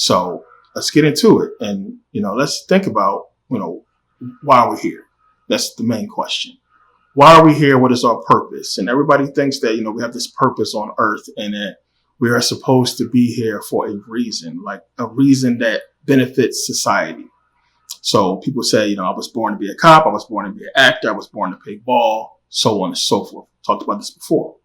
So let's get into it. And, let's think about, why are we here? That's the main question. Why are we here? What is our purpose? And everybody thinks that, we have this purpose on earth and that we are supposed to be here for a reason, like a reason that benefits society. So people say, I was born to be a cop. I was born to be an actor. I was born to play ball, so on and so forth. Talked about this before.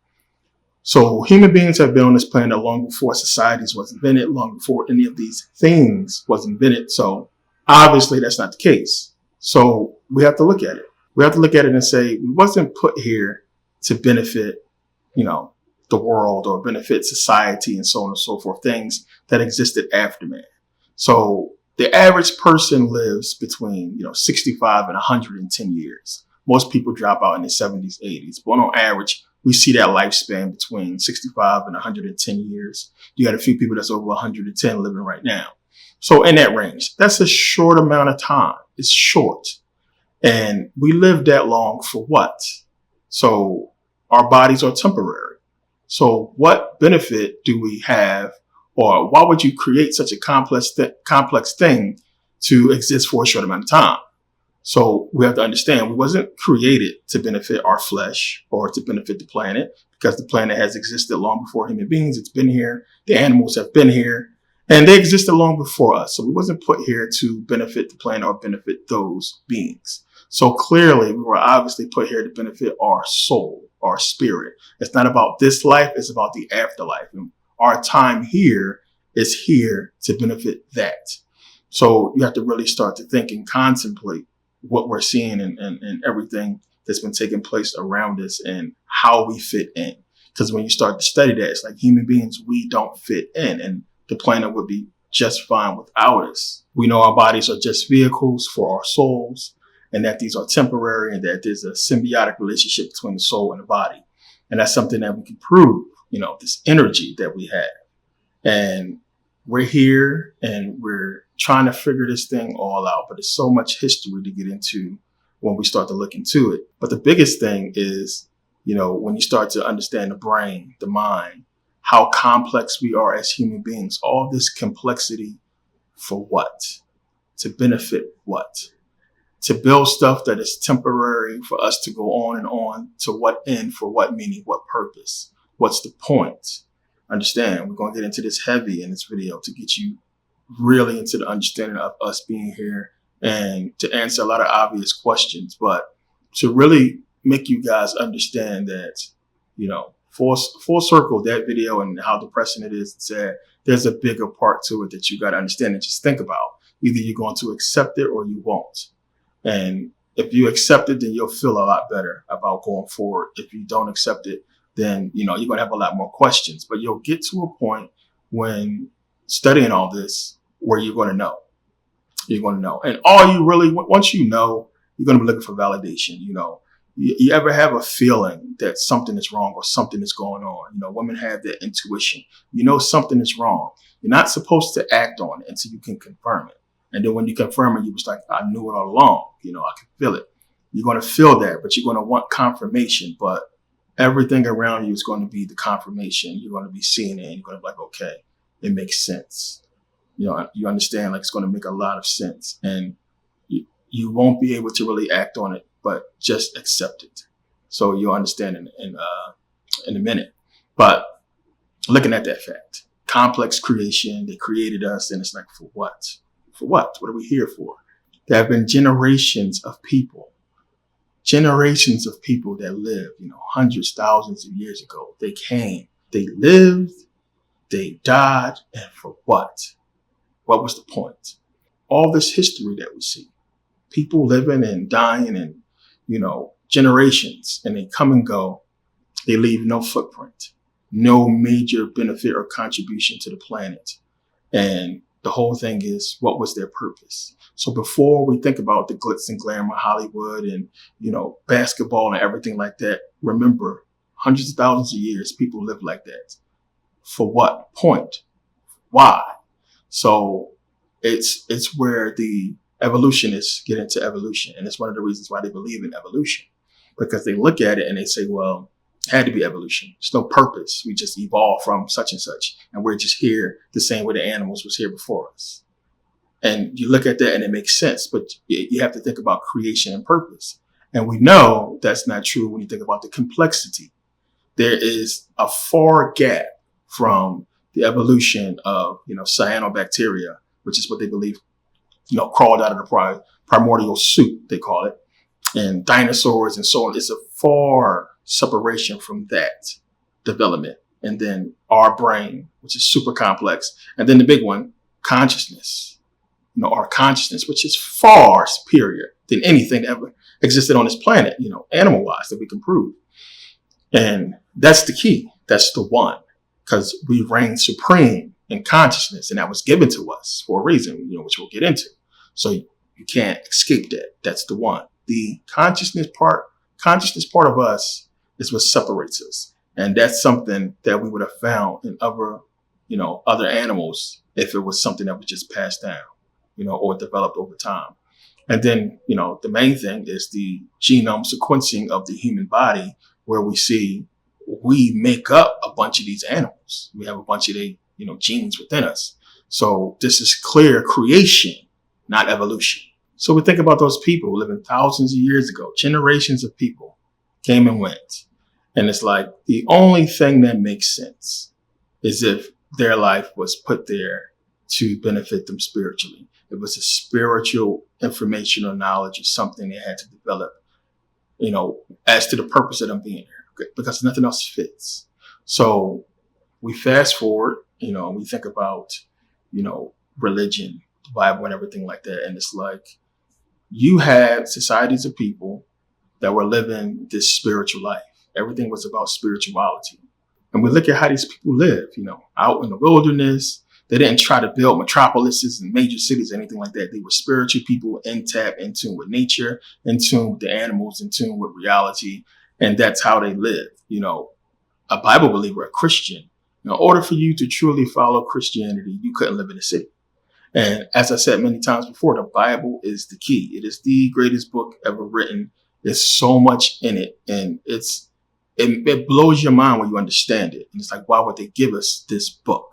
So human beings have been on this planet long before societies was invented, long before any of these things was invented. So obviously that's not the case. So we have to look at it. We have to look at it and say, we wasn't put here to benefit, the world or benefit society and so on and so forth, things that existed after man. So the average person lives between, 65 and 110 years. Most people drop out in the 70s, 80s. But on average, we see that lifespan between 65 and 110 years. You got a few people that's over 110 living right now. So in that range, that's a short amount of time. It's short. And we live that long for what? So our bodies are temporary. So what benefit do we have, or why would you create such a complex thing to exist for a short amount of time? So we have to understand we wasn't created to benefit our flesh or to benefit the planet, because the planet has existed long before human beings. It's been here. The animals have been here and they existed long before us. So we wasn't put here to benefit the planet or benefit those beings. So clearly we were obviously put here to benefit our soul, our spirit. It's not about this life. It's about the afterlife. And our time here is here to benefit that. So you have to really start to think and contemplate what we're seeing and everything that's been taking place around us and how we fit in. Because when you start to study that, it's like human beings, we don't fit in, and the planet would be just fine without us. We know our bodies are just vehicles for our souls, and that these are temporary, and that there's a symbiotic relationship between the soul and the body. And that's something that we can prove, this energy that we have. And we're here and we're trying to figure this thing all out, but there's so much history to get into when we start to look into it. But the biggest thing is, when you start to understand the brain, the mind, how complex we are as human beings, all this complexity for what? To benefit what? To build stuff that is temporary for us to go on and on. To what end? For what meaning? What purpose? What's the point? Understand, we're going to get into this heavy in this video to get you really into the understanding of us being here and to answer a lot of obvious questions, but to really make you guys understand that, full circle that video and how depressing it is. It's sad. There's a bigger part to it that you got to understand and just think about. Either you're going to accept it or you won't. And if you accept it, then you'll feel a lot better about going forward. If you don't accept it, then, you're going to have a lot more questions. But you'll get to a point when studying all this where you're going to know. You're going to know. And all you really, once you know, you're going to be looking for validation. You ever have a feeling that something is wrong or something is going on? Women have that intuition. Something is wrong. You're not supposed to act on it until you can confirm it. And then when you confirm it, you was like, I knew it all along. I can feel it. You're going to feel that, but you're going to want confirmation. But everything around you is going to be the confirmation. You're going to be seeing it and you're going to be like, okay, it makes sense. You understand, like it's going to make a lot of sense, and you won't be able to really act on it, but just accept it. So you'll understand in a minute. But looking at that fact, complex creation, they created us, and it's like, for what? For what? What are we here for? There have been generations of people that lived, hundreds, thousands of years ago. They came, they lived, they died, and for what? What was the point? All this history that we see, people living and dying and, generations, and they come and go. They leave no footprint, no major benefit or contribution to the planet. And the whole thing is, what was their purpose? So before we think about the glitz and glamour, Hollywood and, basketball and everything like that, remember, hundreds of thousands of years, people lived like that. For what point? Why? So it's where the evolutionists get into evolution. And it's one of the reasons why they believe in evolution, because they look at it and they say, well, It had to be evolution. There's no purpose. We just evolved from such and such. And we're just here the same way the animals was here before us. And you look at that and it makes sense. But you have to think about creation and purpose. And we know that's not true when you think about the complexity. There is a far gap from the evolution of, cyanobacteria, which is what they believe, crawled out of the primordial soup, they call it, and dinosaurs and so on. It's a far separation from that development. And then our brain, which is super complex. And then the big one, consciousness, our consciousness, which is far superior than anything that ever existed on this planet, animal wise, that we can prove. And that's the key. That's the one, because we reign supreme in consciousness, and that was given to us for a reason, which we'll get into. So you can't escape that. That's the one. The consciousness part of us is what separates us. And that's something that we would have found in other animals if it was something that was just passed down, or developed over time. And then, the main thing is the genome sequencing of the human body, where we see we make up a bunch of these animals. We have a bunch of the, genes within us. So this is clear creation, not evolution. So we think about those people living thousands of years ago, generations of people came and went. And it's like the only thing that makes sense is if their life was put there to benefit them spiritually. It was a spiritual information or knowledge or something they had to develop, as to the purpose of them being here, because nothing else fits. So we fast forward, we think about, religion, the Bible and everything like that. And it's like you had societies of people that were living this spiritual life. Everything was about spirituality. And we look at how these people live, out in the wilderness. They didn't try to build metropolises and major cities or anything like that. They were spiritual people, in tune with nature, in tune with the animals, in tune with reality. And that's how they live. A Bible believer, a Christian, in order for you to truly follow Christianity, you couldn't live in a city. And as I said many times before, the Bible is the key. It is the greatest book ever written. There's so much in it. And it blows your mind when you understand it. And it's like, why would they give us this book?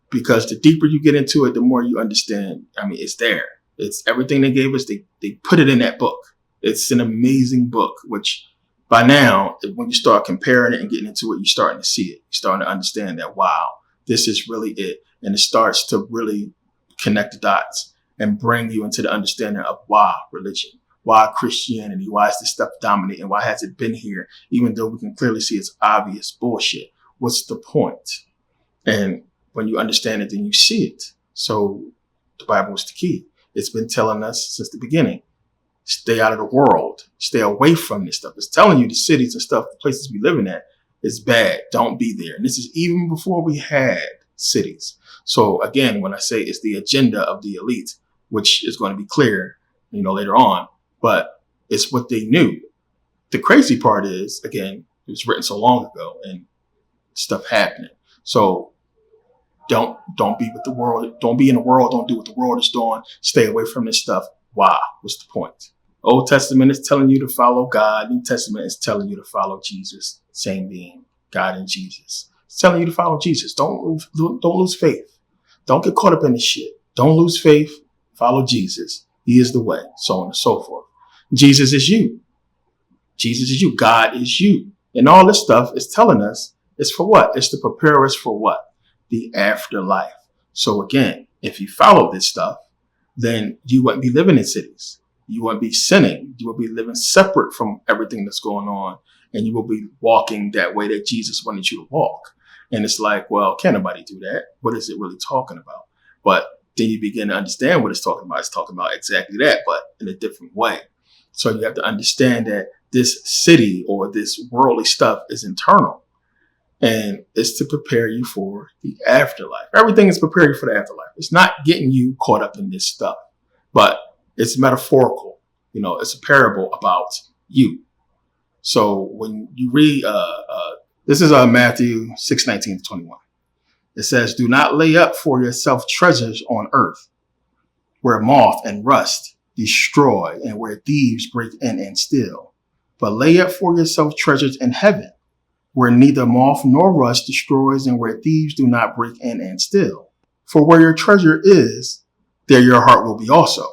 Because the deeper you get into it, the more you understand. It's there. It's everything they gave us. They put it in that book. It's an amazing book, which by now, when you start comparing it and getting into it, you're starting to see it. You're starting to understand that, wow, this is really it. And it starts to really connect the dots and bring you into the understanding of why religion, why Christianity, why is this stuff dominating? Why has it been here? Even though we can clearly see it's obvious bullshit. What's the point? And when you understand it, then you see it. So the Bible is the key. It's been telling us since the beginning. Stay out of the world. Stay away from this stuff. It's telling you the cities and stuff, the places we living at is bad. Don't be there. And this is even before we had cities. So again, when I say it's the agenda of the elite, which is going to be clear, later on, but it's what they knew. The crazy part is, again, it was written so long ago and stuff happening. So don't be with the world. Don't be in the world. Don't do what the world is doing. Stay away from this stuff. Why? What's the point? Old Testament is telling you to follow God. New Testament is telling you to follow Jesus. Same being, God and Jesus. It's telling you to follow Jesus. Don't lose faith. Don't get caught up in this shit. Don't lose faith. Follow Jesus. He is the way, so on and so forth. Jesus is you. Jesus is you. God is you. And all this stuff is telling us it's for what? It's to prepare us for what? The afterlife. So again, if you follow this stuff, then you wouldn't be living in cities. You wouldn't be sinning. You will be living separate from everything that's going on. And you will be walking that way that Jesus wanted you to walk. And it's like, well, can't nobody do that? What is it really talking about? But then you begin to understand what it's talking about. It's talking about exactly that, but in a different way. So you have to understand that this city or this worldly stuff is internal. And it's to prepare you for the afterlife. Everything is preparing you for the afterlife. It's not getting you caught up in this stuff, but it's metaphorical. It's a parable about you. So when you read, this is Matthew 6:19-21. It says, do not lay up for yourself treasures on earth, where moth and rust destroy and where thieves break in and steal. But lay up for yourself treasures in heaven, where neither moth nor rust destroys and where thieves do not break in and steal. For where your treasure is, there your heart will be also.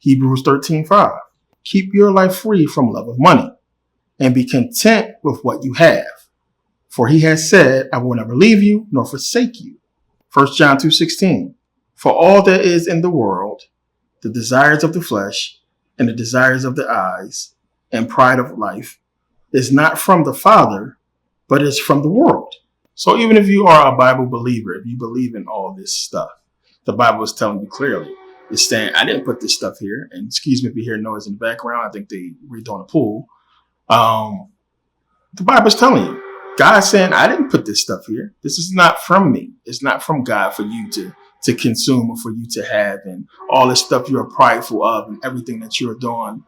Hebrews 13:5. Keep your life free from love of money and be content with what you have. For he has said, I will never leave you nor forsake you. 1 John 2:16. For all that is in the world, the desires of the flesh and the desires of the eyes and pride of life is not from the Father, but is from the world. So even if you are a Bible believer, if you believe in all this stuff, the Bible is telling you clearly. It's saying, I didn't put this stuff here. And excuse me if you hear noise in the background. I think they redoing the pool. The Bible's telling you, God's saying, I didn't put this stuff here. This is not from me. It's not from God for you to consume or for you to have, and all this stuff you're prideful of and everything that you're doing,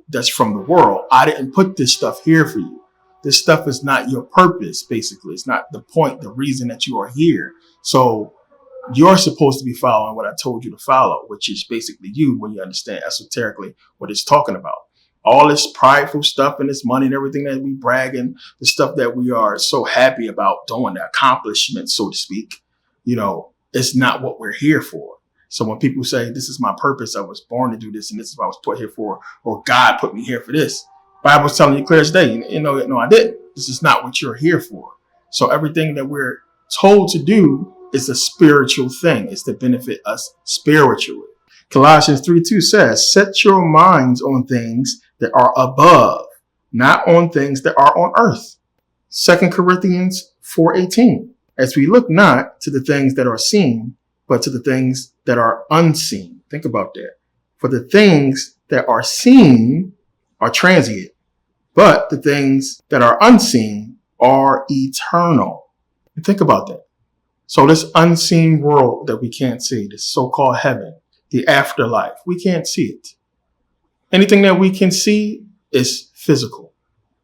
that's from the world. I didn't put this stuff here for you. This stuff is not your purpose, basically. It's not the point, the reason that you are here. So you're supposed to be following what I told you to follow, which is basically you, when you understand esoterically what it's talking about. All this prideful stuff and this money and everything that we bragging, the stuff that we are so happy about doing, the accomplishments, so to speak, it's not what we're here for. So when people say, this is my purpose, I was born to do this, and this is what I was put here for, or God put me here for this, Bible's telling you clear as day, no, I didn't. This is not what you're here for. So everything that we're told to do is a spiritual thing. It's to benefit us spiritually. Colossians 3:2 says, set your minds on things that are above, not on things that are on earth. 2 Corinthians 4:18, as we look not to the things that are seen, but to the things that are unseen. Think about that. For the things that are seen are transient, but the things that are unseen are eternal. And think about that. So this unseen world that we can't see, this so-called heaven, the afterlife, we can't see it. Anything that we can see is physical.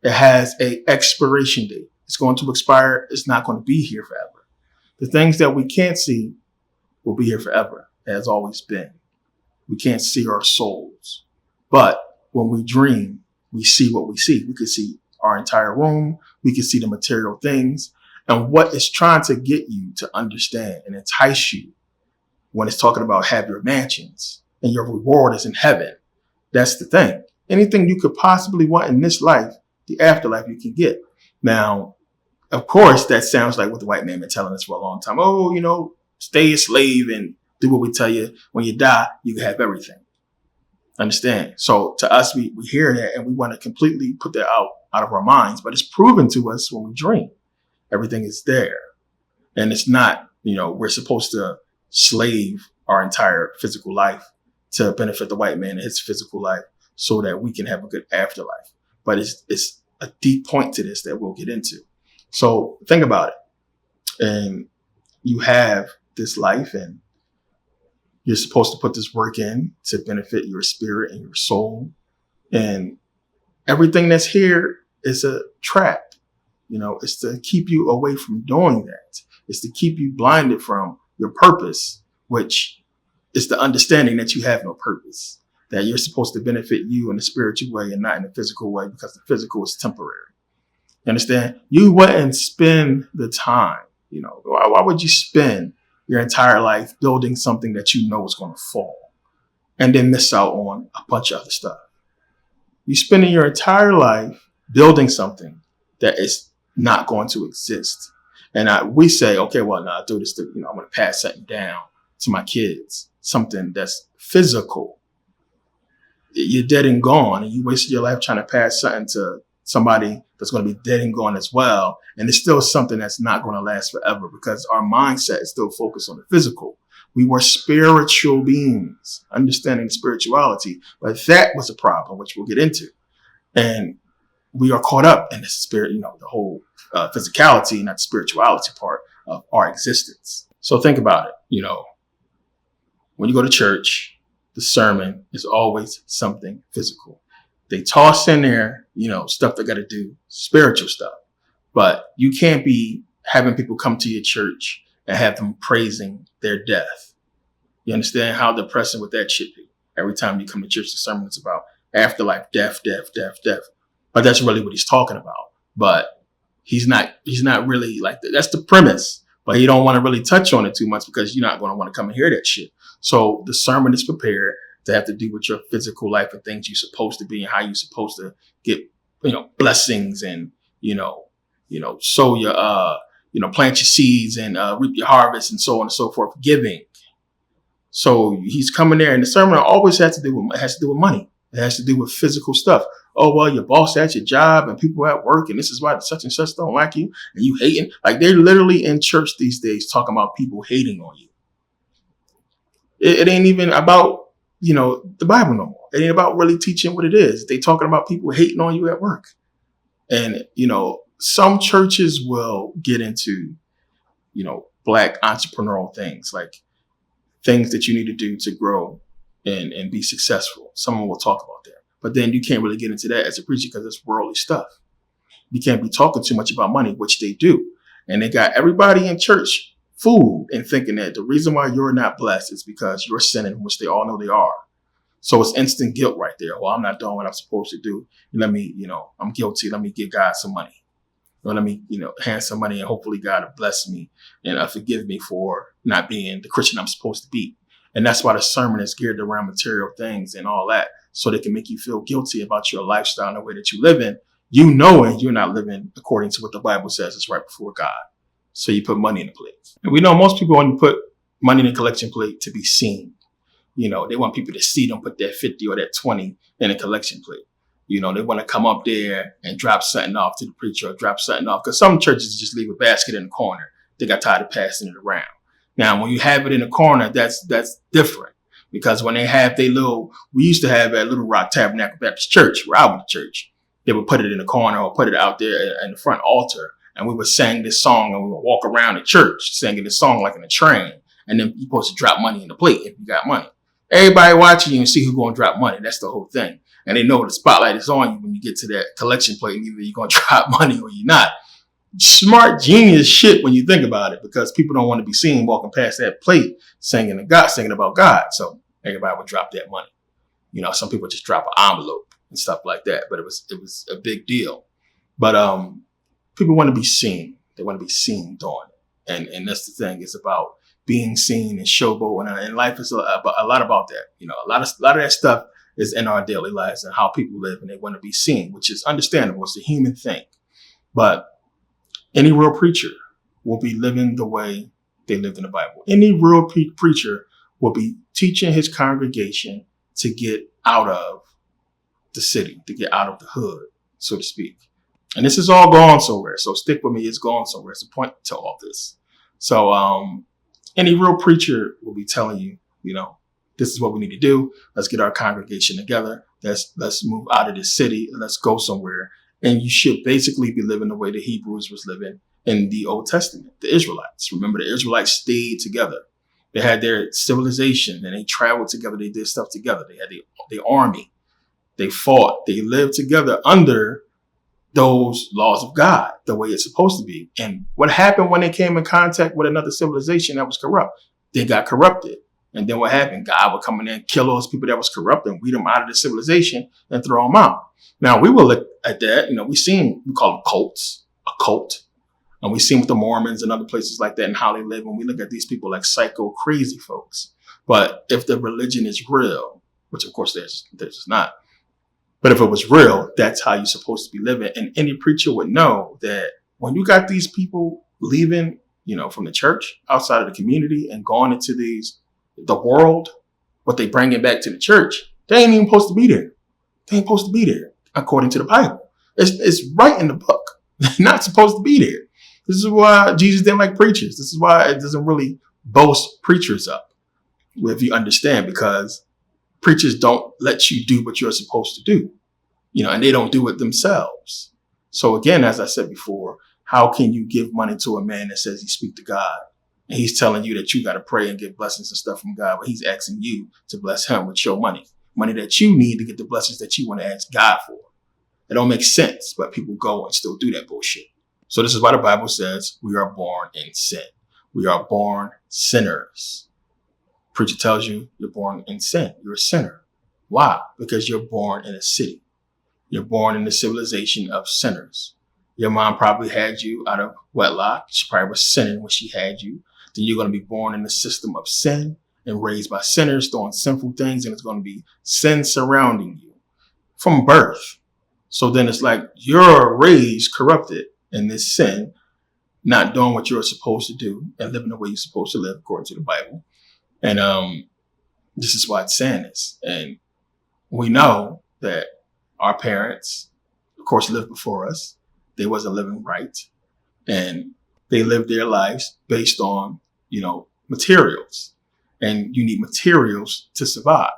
It has an expiration date. It's going to expire. It's not going to be here forever. The things that we can't see will be here forever. It has always been. We can't see our souls. But when we dream, we see what we see. We could see our entire room. We can see the material things. And what it's trying to get you to understand and entice you when it's talking about have your mansions and your reward is in heaven. That's the thing. Anything you could possibly want in this life, the afterlife you can get. Now, of course, that sounds like what the white man been telling us for a long time. Oh, stay a slave and do what we tell you. When you die, you can have everything. Understand? So to us, we hear that and we want to completely put that out of our minds. But it's proven to us when we dream. Everything is there. And it's not, we're supposed to slave our entire physical life to benefit the white man in his physical life so that we can have a good afterlife. But it's a deep point to this that we'll get into. So think about it. And you have this life and you're supposed to put this work in to benefit your spirit and your soul. And everything that's here is a trap. It's to keep you away from doing that. It's to keep you blinded from your purpose, which is the understanding that you have no purpose, that you're supposed to benefit you in a spiritual way and not in a physical way, because the physical is temporary. You understand? You wouldn't spend the time, why would you spend your entire life building something that you know is going to fall and then miss out on a bunch of other stuff? You're spending your entire life building something that is not going to exist. And we say, okay, well, no, I do this I'm going to pass something down to my kids, something that's physical. You're dead and gone, and you wasted your life trying to pass something to somebody that's going to be dead and gone as well. And it's still something that's not going to last forever because our mindset is still focused on the physical. We were spiritual beings, understanding spirituality, but that was a problem, which we'll get into. And we are caught up in the spirit, the whole physicality, not the spirituality part of our existence. So think about it. When you go to church, the sermon is always something physical. They toss in there, stuff they got to do, spiritual stuff. But you can't be having people come to your church and have them praising their death. You understand how depressing would that shit be? Every time you come to church, the sermon is about afterlife, death, death, death, death. But that's really what he's talking about. But He's not really like that. That's the premise, but he don't want to really touch on it too much because you're not going to want to come and hear that shit. So the sermon is prepared to have to do with your physical life and things you're supposed to be and how you're supposed to get, blessings and, sow your, plant your seeds and reap your harvest and so on and so forth, giving. So he's coming there, and the sermon always has to do with money. It has to do with physical stuff. Oh, well, your boss at your job and people at work, and this is why such and such don't like you, and you hating. Like, they're literally in church these days talking about people hating on you. It ain't even about, the Bible no more. It ain't about really teaching what it is. They talking about people hating on you at work. And, some churches will get into, Black entrepreneurial things, like things that you need to do to grow and be successful. Someone will talk about that. But then you can't really get into that as a preacher because it's worldly stuff. You can't be talking too much about money, which they do. And they got everybody in church fooled and thinking that the reason why you're not blessed is because you're sinning, which they all know they are. So it's instant guilt right there. Well, I'm not doing what I'm supposed to do. Let me, I'm guilty. Let me give God some money. Or let me, hand some money and hopefully God will bless me and forgive me for not being the Christian I'm supposed to be. And that's why the sermon is geared around material things and all that. So they can make you feel guilty about your lifestyle and the way that you live in, knowing you're not living according to what the Bible says is right before God. So you put money in the plate. And we know most people want to put money in a collection plate to be seen. They want people to see them put that 50 or that 20 in a collection plate. They want to come up there and drop something off to the preacher or drop something off. Because some churches just leave a basket in the corner. They got tired of passing it around. Now, when you have it in the corner, that's different. Because when they have we used to have at Little Rock Tabernacle Baptist Church, where I went to church, they would put it in the corner or put it out there in the front altar. And we would sing this song and we would walk around the church singing this song like in a train. And then you're supposed to drop money in the plate if you got money. Everybody watching you and see who's going to drop money. That's the whole thing. And they know the spotlight is on you when you get to that collection plate. And either you're going to drop money or you're not. Smart, genius shit when you think about it, because people don't want to be seen walking past that plate singing about God. So everybody would drop that money. Some people just drop an envelope and stuff like that. But it was a big deal. But people want to be seen. They want to be seen doing it. And that's the thing. It's about being seen and showboat. And life is a lot about that. A lot of that stuff is in our daily lives and how people live, and they want to be seen, which is understandable. It's a human thing. But any real preacher will be living the way they lived in the Bible. Any real preacher will be teaching his congregation to get out of the city, to get out of the hood, so to speak. And this is all gone somewhere. So stick with me. It's gone somewhere. It's a point to all this. So any real preacher will be telling you, this is what we need to do. Let's get our congregation together. Let's move out of this city and let's go somewhere. And you should basically be living the way the Hebrews was living in the Old Testament, the Israelites. Remember, the Israelites stayed together. They had their civilization and they traveled together. They did stuff together. They had the army. They fought. They lived together under those laws of God, the way it's supposed to be. And what happened when they came in contact with another civilization that was corrupt? They got corrupted. And then what happened? God would come in there and kill those people that was corrupt and weed them out of the civilization and throw them out. Now, we will look at that. We call them cults, a cult. And we've seen with the Mormons and other places like that and how they live. And we look at these people like psycho, crazy folks. But if the religion is real, which of course there's not, but if it was real, that's how you're supposed to be living. And any preacher would know that when you got these people leaving, from the church, outside of the community and going into the world, what they bring it back to the church, they ain't even supposed to be there. They ain't supposed to be there, according to the Bible. It's right in the book. They're not supposed to be there. This is why Jesus didn't like preachers. This is why it doesn't really boast preachers up, if you understand, because preachers don't let you do what you're supposed to do, and they don't do it themselves. So again, as I said before, how can you give money to a man that says he speak to God? And he's telling you that you got to pray and get blessings and stuff from God, but he's asking you to bless him with your money that you need to get the blessings that you want to ask God for. It don't make sense, but people go and still do that bullshit. So this is why the Bible says we are born in sin. We are born sinners. Preacher tells you you're born in sin. You're a sinner. Why? Because you're born in a city. You're born in the civilization of sinners. Your mom probably had you out of wedlock. She probably was sinning when she had you. Then you're going to be born in the system of sin and raised by sinners doing sinful things. And it's going to be sin surrounding you from birth. So then it's like you're raised corrupted in this sin, not doing what you're supposed to do and living the way you're supposed to live according to the Bible. And this is why it's sadness. And we know that our parents, of course, lived before us. They wasn't living right. And they lived their lives based on, materials. And you need materials to survive.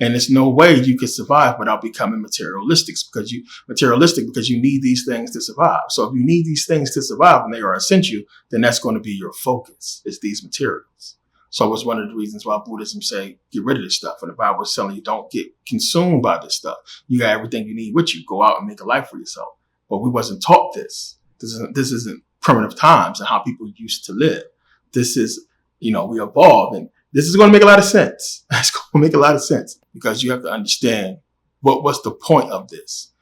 And there's no way you can survive without becoming materialistic because you need these things to survive. So if you need these things to survive and they are essential, then that's going to be your focus, is these materials. So it's one of the reasons why Buddhism say, get rid of this stuff. And the Bible is telling you, don't get consumed by this stuff. You got everything you need with you. Go out and make a life for yourself. But we wasn't taught this. This isn't primitive times and how people used to live. This is, we evolved, and this is going to make a lot of sense. It's going to make a lot of sense because you have to understand what's the point of this.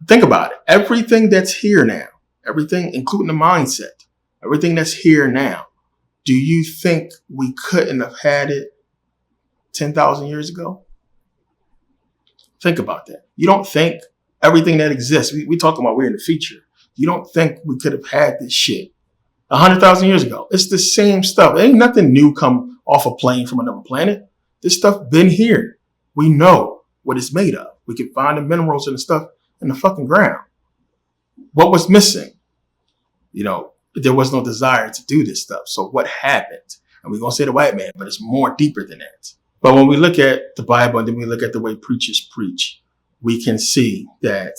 Think about it. Everything that's here now, everything, including the mindset, everything that's here now, do you think we couldn't have had it 10,000 years ago? Think about that. You don't think everything that exists, we talking about we're in the future. You don't think we could have had this shit 100,000 years ago? It's the same stuff. Ain't nothing new come off a plane from another planet. This stuff been here. We know what it's made of. We can find the minerals and the stuff in the fucking ground. What was missing? There was no desire to do this stuff. So what happened? And we're going to say the white man, but it's more deeper than that. But when we look at the Bible and then we look at the way preachers preach, we can see that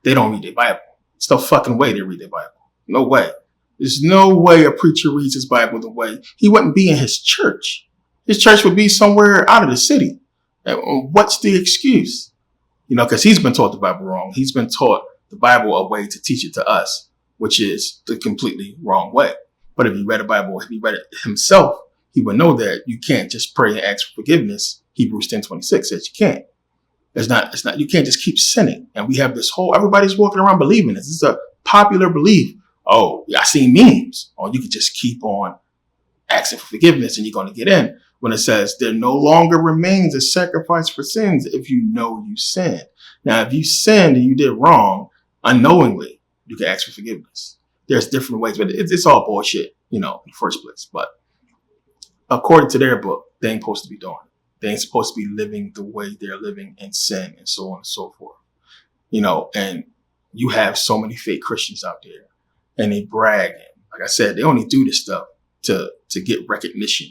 they don't read their Bible. It's no fucking way they read their Bible. No way. There's no way a preacher reads his Bible the way he wouldn't be in his church. His church would be somewhere out of the city. And what's the excuse? Because he's been taught the Bible wrong. He's been taught the Bible a way to teach it to us, which is the completely wrong way. But if he read the Bible, if he read it himself, he would know that you can't just pray and ask for forgiveness. Hebrews 10:26 says you can't. It's not, you can't just keep sinning. And we have this everybody's walking around believing this. It's a popular belief. Oh, I seen memes. Or you could just keep on asking for forgiveness and you're going to get in. When it says there no longer remains a sacrifice for sins if you know you sinned. Now, if you sinned and you did wrong unknowingly, you can ask for forgiveness. There's different ways, but it's all bullshit, in the first place. But according to their book, they ain't supposed to be doing it. They ain't supposed to be living the way they're living in sin and so on and so forth. And you have so many fake Christians out there and they bragging. Like I said, they only do this stuff to get recognition,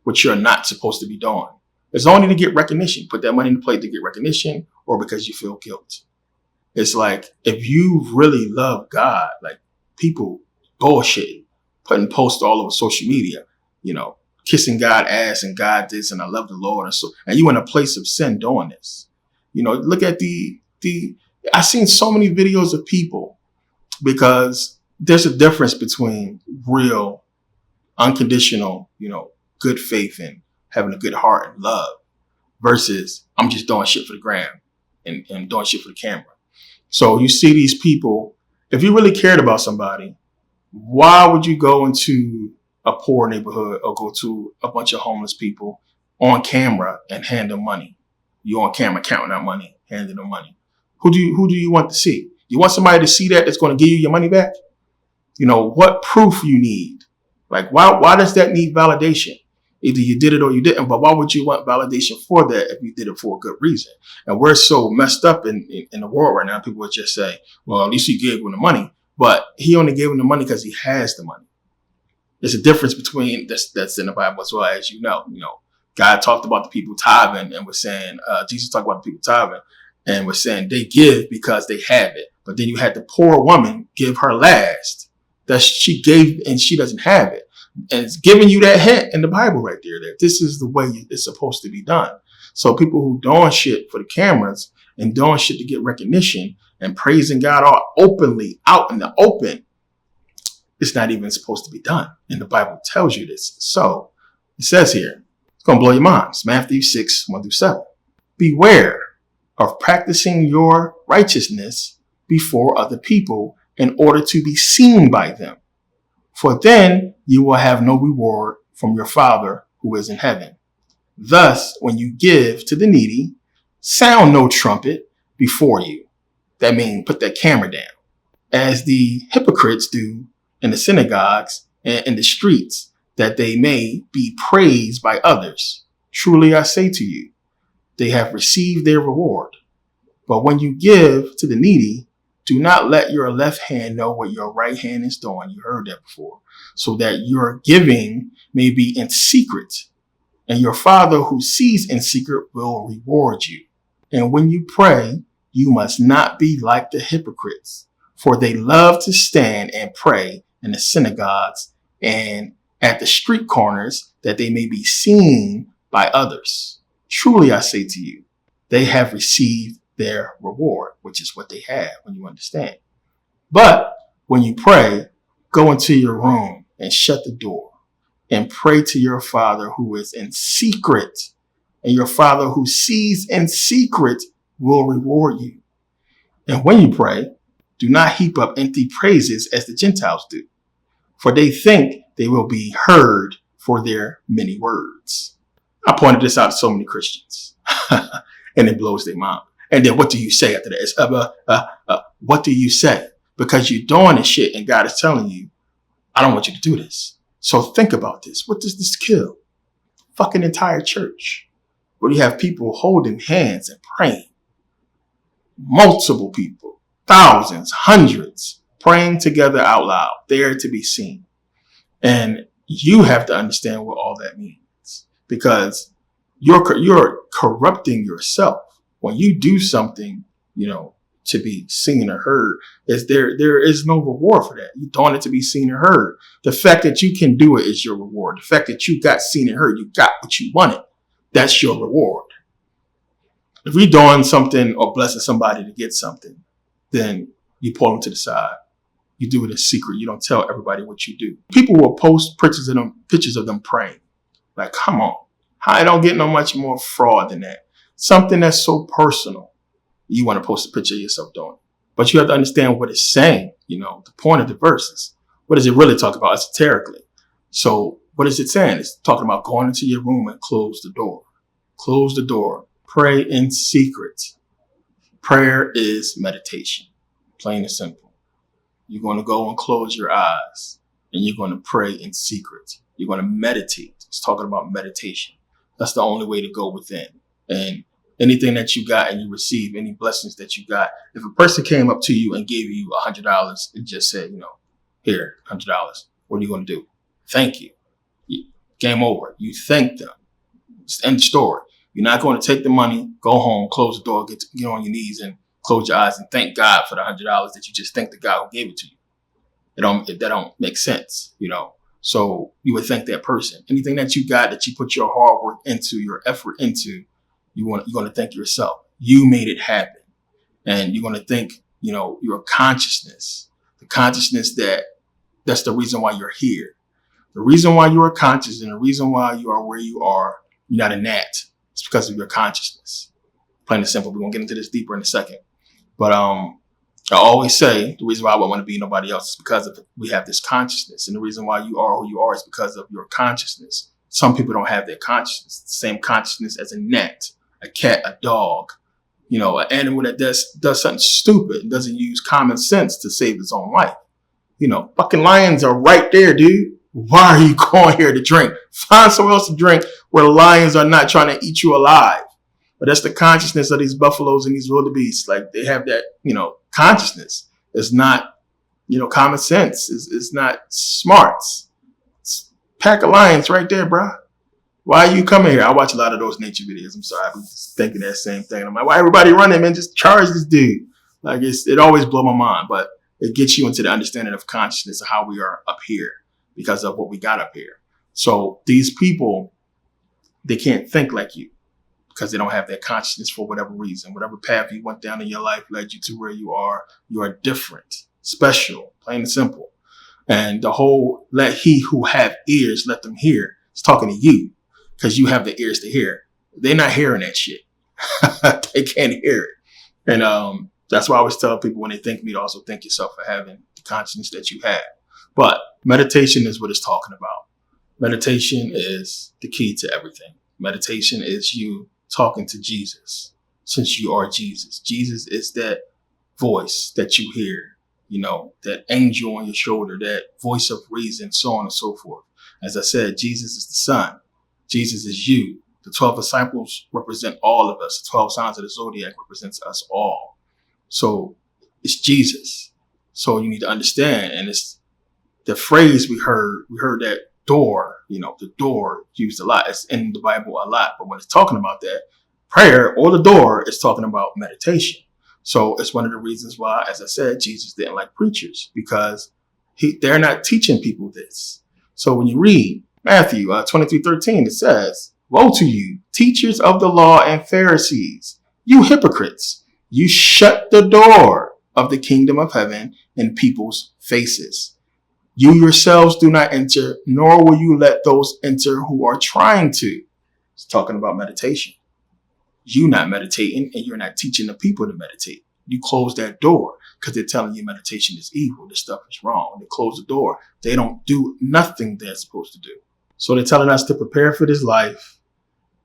which you're not supposed to be doing. It's only to get recognition. Put that money in the plate to get recognition or because you feel guilt. It's like, if you really love God, like people bullshitting, putting posts all over social media, kissing God ass and God this and I love the Lord. And you in a place of sin doing this. Look at I've seen so many videos of people because there's a difference between real, unconditional, good faith and having a good heart and love versus I'm just doing shit for the gram and doing shit for the camera. So you see these people, if you really cared about somebody, why would you go into a poor neighborhood or go to a bunch of homeless people on camera and hand them money? You on camera counting out money, handing them money. Who do you want to see? You want somebody to see that's going to give you your money back? What proof you need? Like, why does that need validation? Either you did it or you didn't, but why would you want validation for that if you did it for a good reason? And we're so messed up in the world right now. People would just say, well, at least he gave him the money, but he only gave him the money because he has the money. There's a difference between that's in the Bible as well, as God talked about the people tithing and was saying, Jesus talked about the people tithing and was saying they give because they have it. But then you had the poor woman give her last that she gave and she doesn't have it. And it's giving you that hint in the Bible right there that this is the way it's supposed to be done. So people who doing shit for the cameras and doing shit to get recognition and praising God all openly out in the open, it's not even supposed to be done. And the Bible tells you this. So it says here, it's going to blow your mind. It's Matthew 6:1-7. Beware of practicing your righteousness before other people in order to be seen by them. For then you will have no reward from your Father who is in heaven. Thus, when you give to the needy, sound no trumpet before you. That means put that camera down, as the hypocrites do in the synagogues and in the streets, that they may be praised by others. Truly I say to you, they have received their reward. But when you give to the needy, do not let your left hand know what your right hand is doing. You heard that before. So that your giving may be in secret, and your Father who sees in secret will reward you. And when you pray, you must not be like the hypocrites, for they love to stand and pray in the synagogues and at the street corners, that they may be seen by others. Truly I say to you, they have received their reward, which is what they have when you understand. But when you pray, go into your room and shut the door and pray to your Father who is in secret, and your Father who sees in secret will reward you. And when you pray, do not heap up empty praises as the Gentiles do, for they think they will be heard for their many words. I pointed this out to so many Christians and it blows their mind. And then what do you say after that? What do you say? Because you're doing this shit and God is telling you, I don't want you to do this. So think about this. What does this kill? Fucking entire church. Where you have people holding hands and praying. Multiple people, thousands, hundreds, praying together out loud, there to be seen. And you have to understand what all that means, because you're corrupting yourself. When you do something, to be seen or heard, there is no reward for that. You're doing it to be seen or heard. The fact that you can do it is your reward. The fact that you got seen and heard, you got what you wanted. That's your reward. If you're doing something or blessing somebody to get something, then you pull them to the side. You do it in secret. You don't tell everybody what you do. People will post pictures of them praying. Like, come on. I don't get no much more fraud than that. Something that's so personal, you want to post a picture of yourself doing it. But you have to understand what it's saying. The point of the verses. What does it really talk about esoterically? So what is it saying? It's talking about going into your room and close the door. Close the door. Pray in secret. Prayer is meditation. Plain and simple. You're going to go and close your eyes and you're going to pray in secret. You're going to meditate. It's talking about meditation. That's the only way to go within. And anything that you got and you receive, any blessings that you got, if a person came up to you and gave you $100 and just said, here, $100, what are you going to do? Thank you. Game over. You thank them. It's the end of the story. You're not going to take the money, go home, close the door, get on your knees and close your eyes and thank God for the $100 that you just thanked the guy who gave it to you. That don't make sense, So you would thank that person. Anything that you got, that you put your hard work into, your effort into, you're going to thank yourself. You made it happen. And you're going to thank, your consciousness, the consciousness that's the reason why you're here. The reason why you are conscious and the reason why you are where you are, you're not a gnat. It's because of your consciousness. Plain and simple. We're going to get into this deeper in a second. But I always say the reason why I wouldn't want to be nobody else is because we have this consciousness. And the reason why you are who you are is because of your consciousness. Some people don't have that consciousness, the same consciousness as a gnat, a cat, a dog, an animal that does something stupid and doesn't use common sense to save its own life. Fucking lions are right there, dude. Why are you going here to drink? Find somewhere else to drink where the lions are not trying to eat you alive. But that's the consciousness of these buffaloes and these wildebeests. Like, they have that, consciousness. It's not, common sense. It's not smarts. It's a pack of lions right there, bro. Why are you coming here? I watch a lot of those nature videos. I'm sorry. I'm just thinking that same thing. I'm like, why everybody running, man? Just charge this dude. Like, it always blows my mind. But it gets you into the understanding of consciousness of how we are up here because of what we got up here. So these people, they can't think like you, because they don't have that consciousness for whatever reason. Whatever path you went down in your life led you to where you are. You are different, special, plain and simple. And the whole let he who have ears, let them hear, is talking to you because you have the ears to hear. They're not hearing that shit. They can't hear it. And That's why I always tell people when they thank me to also thank yourself for having the consciousness that you have. But meditation is what it's talking about. Meditation is the key to everything. Meditation is you talking to Jesus, since you are Jesus. Jesus is that voice that you hear, that angel on your shoulder, that voice of reason, so on and so forth. As I said, Jesus is the Son. Jesus is you. The 12 disciples represent all of us. The 12 signs of the zodiac represents us all. So it's Jesus. So you need to understand, and it's the phrase we heard that door, the door used a lot. It's in the Bible a lot, but when it's talking about that prayer or the door, it's talking about meditation. So it's one of the reasons why, as I said, Jesus didn't like preachers, because they're not teaching people this. So when you read Matthew 23:13, it says, "Woe to you, teachers of the law and Pharisees, you hypocrites! You shut the door of the kingdom of heaven in people's faces. You yourselves do not enter, nor will you let those enter who are trying to." It's talking about meditation. You not meditating, and you're not teaching the people to meditate. You close that door because they're telling you meditation is evil. This stuff is wrong. They close the door. They don't do nothing they're supposed to do. So they're telling us to prepare for this life,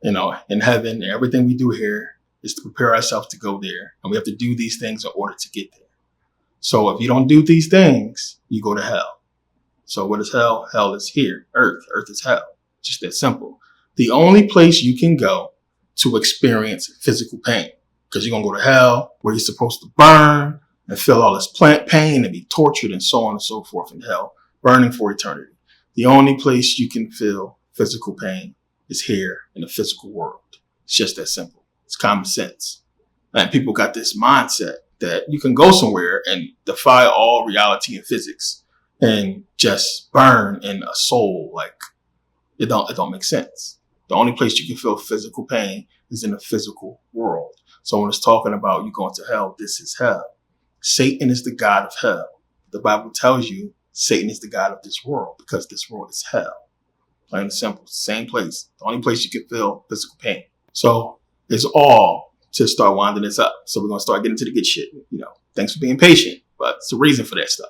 in heaven. Everything we do here is to prepare ourselves to go there. And we have to do these things in order to get there. So if you don't do these things, you go to hell. So what is hell? Hell is here. Earth. Earth is hell. Just that simple. The only place you can go to experience physical pain, because you're going to go to hell where you're supposed to burn and feel all this pain and be tortured and so on and so forth in hell, burning for eternity. The only place you can feel physical pain is here in the physical world. It's just that simple. It's common sense. And people got this mindset that you can go somewhere and defy all reality and physics and just burn in a soul. Like it don't make sense. The only place you can feel physical pain is in the physical world. So when it's talking about you going to hell, this is hell. Satan is the god of hell. The Bible tells you Satan is the god of this world because this world is hell. Plain and simple. Same place. The only place you can feel physical pain. So it's all to start winding this up. So we're going to start getting to the good shit. Thanks for being patient, but it's a reason for that stuff.